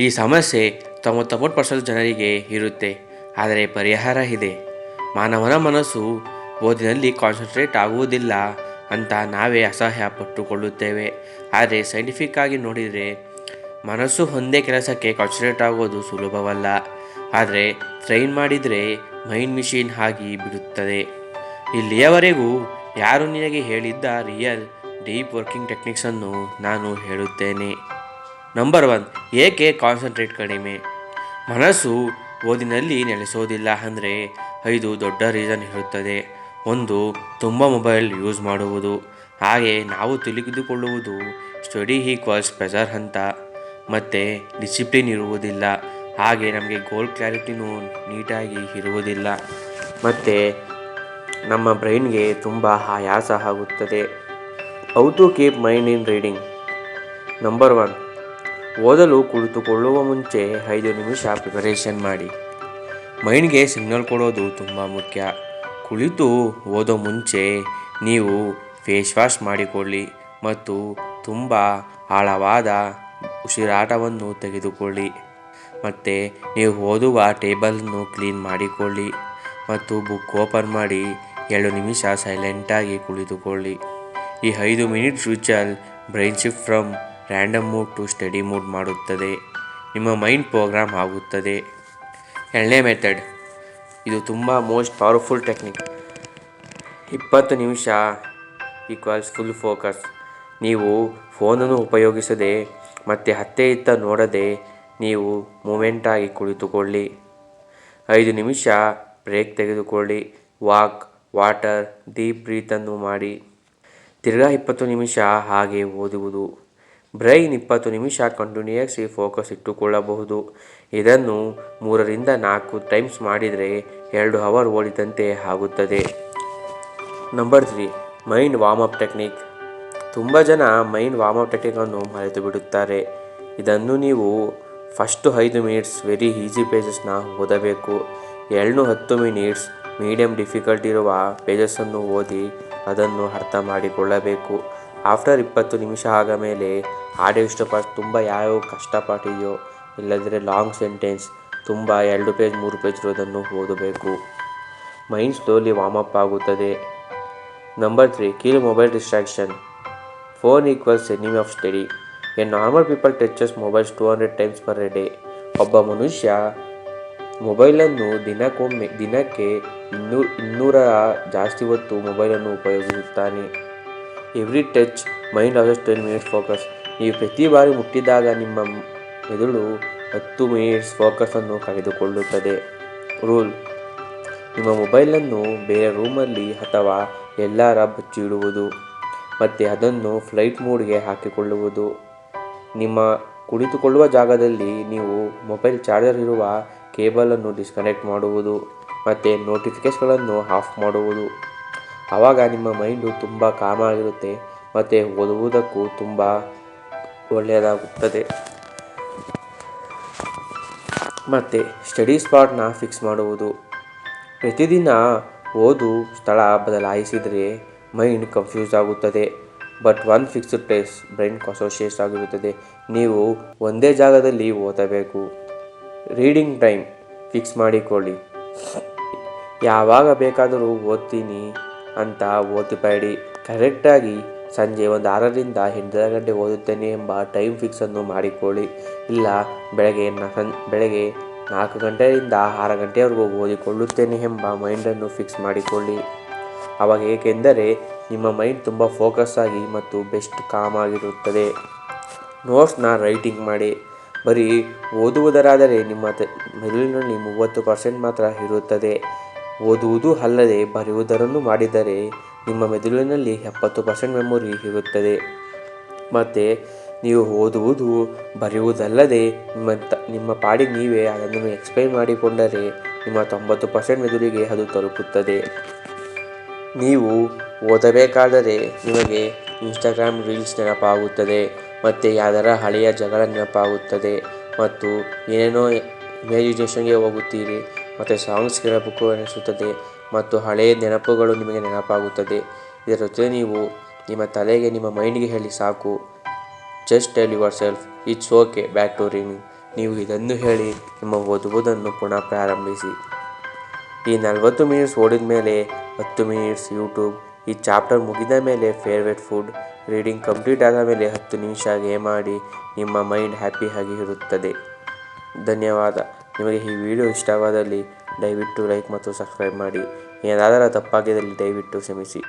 ಈ ಸಮಸ್ಯೆ 99% ಜನರಿಗೆ ಇರುತ್ತೆ, ಆದರೆ ಪರಿಹಾರ ಇದೆ. ಮಾನವನ ಮನಸ್ಸು ಓದಿನಲ್ಲಿ ಕಾನ್ಸಂಟ್ರೇಟ್ ಆಗುವುದಿಲ್ಲ ಅಂತ ನಾವೇ ಅಸಹ್ಯ ಪಟ್ಟುಕೊಳ್ಳುತ್ತೇವೆ. ಆದರೆ ಸೈಂಟಿಫಿಕ್ ಆಗಿ ನೋಡಿದರೆ ಮನಸ್ಸು ಒಂದೇ ಕೆಲಸಕ್ಕೆ ಕಾನ್ಸಂಟ್ರೇಟ್ ಆಗೋದು ಸುಲಭವಲ್ಲ. ಆದರೆ ಟ್ರೈನ್ ಮಾಡಿದರೆ ಮೈಂಡ್ ಮಿಷಿನ್ ಆಗಿ ಬಿಡುತ್ತದೆ. ಇಲ್ಲಿಯವರೆಗೂ ಯಾರು ನಿನಗೆ ಹೇಳಿದ್ದ ರಿಯಲ್ ಡೀಪ್ ವರ್ಕಿಂಗ್ ಟೆಕ್ನಿಕ್ಸನ್ನು ನಾನು ಹೇಳುತ್ತೇನೆ. ನಂಬರ್ 1, ಏಕೆ ಕಾನ್ಸಂಟ್ರೇಟ್ ಕಡಿಮೆ? ಮನಸ್ಸು ಓದಿನಲ್ಲಿ ನೆಲೆಸೋದಿಲ್ಲ ಅಂದರೆ 5 ದೊಡ್ಡ ರೀಸನ್ ಇರುತ್ತದೆ. 1, ತುಂಬ ಮೊಬೈಲ್ ಯೂಸ್ ಮಾಡುವುದು. ಹಾಗೆ ನಾವು ತಿಳಿದುಕೊಳ್ಳುವುದು ಸ್ಟಡಿ ಈಕ್ವಲ್ಸ್ ಪ್ರೆಷರ್ ಅಂತ. ಮತ್ತು ಡಿಸಿಪ್ಲಿನ್ ಇರುವುದಿಲ್ಲ. ಹಾಗೆ ನಮಗೆ ಗೋಲ್ ಕ್ಲಾರಿಟಿನೂ ನೀಟಾಗಿ ಇರುವುದಿಲ್ಲ. ಮತ್ತು ನಮ್ಮ ಬ್ರೈನ್ಗೆ ತುಂಬ ಆಯಾಸ ಆಗುತ್ತದೆ. How to keep mind in reading. Number 1, ಓದಲು ಕುಳಿತುಕೊಳ್ಳುವ ಮುಂಚೆ 5 ನಿಮಿಷ ಪ್ರಿಪರೇಷನ್ ಮಾಡಿ. ಮೈಂಡ್ಗೆ ಸಿಗ್ನಲ್ ಕೊಡೋದು ತುಂಬ ಮುಖ್ಯ. ಕುಳಿತು ಓದೋ ಮುಂಚೆ ನೀವು ಫೇಸ್ ವಾಶ್ ಮಾಡಿಕೊಳ್ಳಿ ಮತ್ತು ತುಂಬ ಆಳವಾದ ಉಸಿರಾಟವನ್ನು ತೆಗೆದುಕೊಳ್ಳಿ. ಮತ್ತು ನೀವು ಓದುವ ಟೇಬಲನ್ನು ಕ್ಲೀನ್ ಮಾಡಿಕೊಳ್ಳಿ ಮತ್ತು ಬುಕ್ ಓಪನ್ ಮಾಡಿ 2 ನಿಮಿಷ ಸೈಲೆಂಟಾಗಿ ಕುಳಿತುಕೊಳ್ಳಿ. ಈ 5 minutes ritual brain shift from random mood to study mood ಮಾಡುತ್ತದೆ. ನಿಮ್ಮ ಮೈಂಡ್ ಪ್ರೋಗ್ರಾಮ್ ಆಗುತ್ತದೆ. 2ನೇ ಮೆಥಡ್, ಇದು ತುಂಬ ಮೋಸ್ಟ್ ಪವರ್ಫುಲ್ ಟೆಕ್ನಿಕ್. 20 ನಿಮಿಷ ಈಕ್ವಲ್ಸ್ ಫುಲ್ ಫೋಕಸ್. ನೀವು ಫೋನನ್ನು ಉಪಯೋಗಿಸದೆ ಮತ್ತು ಅತ್ತೆ ಇತ್ತ ನೋಡದೆ ನೀವು ಮೂಮೆಂಟಾಗಿ ಕುಳಿತುಕೊಳ್ಳಿ. 5 ನಿಮಿಷ ಬ್ರೇಕ್ ತೆಗೆದುಕೊಳ್ಳಿ. ವಾಕ್, ವಾಟರ್, ಡೀಪ್ ಬ್ರೀತನ್ನು ಮಾಡಿ. ತಿರ್ಗಾ 20 ನಿಮಿಷ ಹಾಗೆ ಓದುವುದು. ಬ್ರೈನ್ 20 ನಿಮಿಷ ಕಂಟಿನ್ಯೂಯಸ್ಲಿ ಫೋಕಸ್ ಇಟ್ಟುಕೊಳ್ಳಬಹುದು. ಇದನ್ನು 3 ರಿಂದ 4 ಟೈಮ್ಸ್ ಮಾಡಿದರೆ 2 ಅವರ್ ಓದಿದಂತೆ ಆಗುತ್ತದೆ. Number 3, mind warm up technique. ತುಂಬ ಜನ ಮೈಂಡ್ ವಾರ್ಮಪ್ ಟೆಕ್ನಿಕನ್ನು ಮರೆತು ಬಿಡುತ್ತಾರೆ. ಇದನ್ನು ನೀವು ಫಸ್ಟ್ 5 ಮಿನಿಟ್ಸ್ ವೆರಿ ಈಸಿ ಪೇಜಸ್ನ ಓದಬೇಕು. 10 ಮಿನಿಟ್ಸ್ ಮೀಡಿಯಮ್ ಡಿಫಿಕಲ್ಟ್ ಇರುವ ಪೇಜಸ್ಸನ್ನು ಓದಿ ಅದನ್ನು ಅರ್ಥ ಮಾಡಿಕೊಳ್ಳಬೇಕು. ಆಫ್ಟರ್ 20 ನಿಮಿಷ ಆದ ಮೇಲೆ ಆಡಿಯೋ ಪಾರ್ಟ್ ತುಂಬ ಯಾವ್ಯಾವ ಕಷ್ಟಪಾಟ್ ಇದೆಯೋ, ಇಲ್ಲದಿದ್ದರೆ ಲಾಂಗ್ ಸೆಂಟೆನ್ಸ್ ತುಂಬ 2 ಪೇಜ್ 3 ಪೇಜ್ ಇರೋದನ್ನು ಓದಬೇಕು. ಮೈಂಡ್ ಸ್ಲೋಲಿ ವಾರ್ಮಪ್ ಆಗುತ್ತದೆ. Number 3, kill mobile distraction. Phone equals enemy of study. A normal people touches mobiles 200 times per day. ಒಬ್ಬ ಮನುಷ್ಯ ಮೊಬೈಲನ್ನು ದಿನಕ್ಕೆ 200 ಜಾಸ್ತಿ ಹೊತ್ತು ಮೊಬೈಲನ್ನು ಉಪಯೋಗಿಸುತ್ತಾನೆ. Every touch mind also 10 minutes focus. ನೀವು ಪ್ರತಿ ಬಾರಿ ಮುಟ್ಟಿದಾಗ ನಿಮ್ಮ ಮೆದುಳು 10 ಮಿನಿಟ್ಸ್ ಫೋಕಸನ್ನು ಕಳೆದುಕೊಳ್ಳುತ್ತದೆ. ರೂಲ್, ನಿಮ್ಮ ಮೊಬೈಲನ್ನು ಬೇರೆ ರೂಮಲ್ಲಿ ಅಥವಾ ಎಲ್ಲಾರ ಬಚ್ಚಿಡುವುದು ಮತ್ತು ಅದನ್ನು ಫ್ಲೈಟ್ ಮೋಡ್ಗೆ ಹಾಕಿಕೊಳ್ಳುವುದು. ನಿಮ್ಮ ಕುಳಿತುಕೊಳ್ಳುವ ಜಾಗದಲ್ಲಿ ನೀವು ಮೊಬೈಲ್ ಚಾರ್ಜರ್ ಇರುವ ಕೇಬಲನ್ನು ಡಿಸ್ಕನೆಕ್ಟ್ ಮಾಡುವುದು ಮತ್ತು ನೋಟಿಫಿಕೇಷನ್ಗಳನ್ನು ಆಫ್ ಮಾಡುವುದು. ಆವಾಗ ನಿಮ್ಮ ಮೈಂಡು ತುಂಬ ಕಾಮ್ ಆಗಿರುತ್ತೆ ಮತ್ತು ಓದುವುದಕ್ಕೂ ತುಂಬ ಒಳ್ಳೆಯದಾಗುತ್ತದೆ. ಮತ್ತು ಸ್ಟಡಿ ಸ್ಪಾಟ್ನ ಫಿಕ್ಸ್ ಮಾಡುವುದು. ಪ್ರತಿದಿನ ಓದು ಸ್ಥಳ ಬದಲಾಯಿಸಿದರೆ ಮೈಂಡ್ ಕನ್ಫ್ಯೂಸ್ ಆಗುತ್ತದೆ. But one fixed place brain associate ಆಗಿರುತ್ತದೆ. ನೀವು ಒಂದೇ ಜಾಗದಲ್ಲಿ ಓದಬೇಕು. ರೀಡಿಂಗ್ ಟೈಮ್ ಫಿಕ್ಸ್ ಮಾಡಿಕೊಳ್ಳಿ. ಯಾವಾಗ ಬೇಕಾದರೂ ಓದ್ತೀನಿ ಅಂತ ಓದಬೇಡಿ. ಕರೆಕ್ಟಾಗಿ ಸಂಜೆ 6 ರಿಂದ 8 ಗಂಟೆ ಓದುತ್ತೇನೆ ಎಂಬ ಟೈಮ್ ಫಿಕ್ಸನ್ನು ಮಾಡಿಕೊಳ್ಳಿ. ಇಲ್ಲ ಬೆಳಗ್ಗೆ 4 ಗಂಟೆಯಿಂದ 6 ಗಂಟೆವರೆಗೂ ಓದಿಕೊಳ್ಳುತ್ತೇನೆ ಎಂಬ ಮೈಂಡನ್ನು ಫಿಕ್ಸ್ ಮಾಡಿಕೊಳ್ಳಿ. ಆವಾಗ ಏಕೆಂದರೆ ನಿಮ್ಮ ಮೈಂಡ್ ತುಂಬ ಫೋಕಸ್ ಆಗಿ ಮತ್ತು ಬೆಸ್ಟ್ ಕಾಮ್ ಆಗಿರುತ್ತದೆ. ನೋಟ್ಸ್ನ ರೈಟಿಂಗ್ ಮಾಡಿ. ಬರೀ ಓದುವುದರಾದರೆ ನಿಮ್ಮ ಮೆದುಳಿನಲ್ಲಿ 30% ಮಾತ್ರ ಇರುತ್ತದೆ. ಓದುವುದು ಅಲ್ಲದೆ ಬರೆಯುವುದನ್ನು ಮಾಡಿದರೆ ನಿಮ್ಮ ಮೆದುಳಿನಲ್ಲಿ 70% ಮೆಮೊರಿ ಇರುತ್ತದೆ. ಮತ್ತು ನೀವು ಓದುವುದು ಬರೆಯುವುದಲ್ಲದೆ ನಿಮ್ಮ ಪಾಡಿಗೆ ನೀವೇ ಅದನ್ನು ಎಕ್ಸ್ಪ್ಲೈನ್ ಮಾಡಿಕೊಂಡರೆ ನಿಮ್ಮ 90% ಮೆದುಳಿಗೆ ಅದು ತಲುಪುತ್ತದೆ. ನೀವು ಓದಬೇಕಾದರೆ ನಿಮಗೆ ಇನ್ಸ್ಟಾಗ್ರಾಮ್ ರೀಲ್ಸ್ ನೆನಪಾಗುತ್ತದೆ ಮತ್ತು ಯಾವ್ದಾರ ಹಳೆಯ ಜಗಳ ನೆನಪಾಗುತ್ತದೆ ಮತ್ತು ಏನೇನೋ ಇಮ್ಯಾಜಿನೇಷನ್ಗೆ ಹೋಗುತ್ತೀರಿ ಮತ್ತು ಸಾಂಗ್ಸ್ ಕೇಳಬೇಕು ಅನಿಸುತ್ತದೆ ಮತ್ತು ಹಳೆಯ ನೆನಪುಗಳು ನಿಮಗೆ ನೆನಪಾಗುತ್ತದೆ. ಇದರ ಜೊತೆ ನೀವು ನಿಮ್ಮ ತಲೆಗೆ ನಿಮ್ಮ ಮೈಂಡ್ಗೆ ಹೇಳಿ ಸಾಕು, just tell yourself it's okay back to reading. ನೀವು ಇದನ್ನು ಹೇಳಿ ನಿಮ್ಮ ಓದುವುದನ್ನು ಪುನಃ ಪ್ರಾರಂಭಿಸಿ. ಈ 40 ಮಿನಿಟ್ಸ್ ಓದಿದ ಮೇಲೆ 10 ಮಿನಿಟ್ಸ್ ಯೂಟ್ಯೂಬ್. ಈ ಚಾಪ್ಟರ್ ಮುಗಿದ ಮೇಲೆ ಫೇವ್ರೆಟ್ ಫುಡ್. ರೀಡಿಂಗ್ ಕಂಪ್ಲೀಟ್ ಆದ ಮೇಲೆ 10 ನಿಮಿಷ ಗೇಮ್ ಆಡಿ. ನಿಮ್ಮ ಮೈಂಡ್ ಹ್ಯಾಪಿಯಾಗಿ ಇರುತ್ತದೆ. ಧನ್ಯವಾದ. ನಿಮಗೆ ಈ ವಿಡಿಯೋ ಇಷ್ಟವಾದಲ್ಲಿ ದಯವಿಟ್ಟು ಲೈಕ್ ಮತ್ತು ಸಬ್ಸ್ಕ್ರೈಬ್ ಮಾಡಿ. ಏನಾದರೂ ತಪ್ಪಾಗಿದ್ದಲ್ಲಿ ದಯವಿಟ್ಟು ಕ್ಷಮಿಸಿ.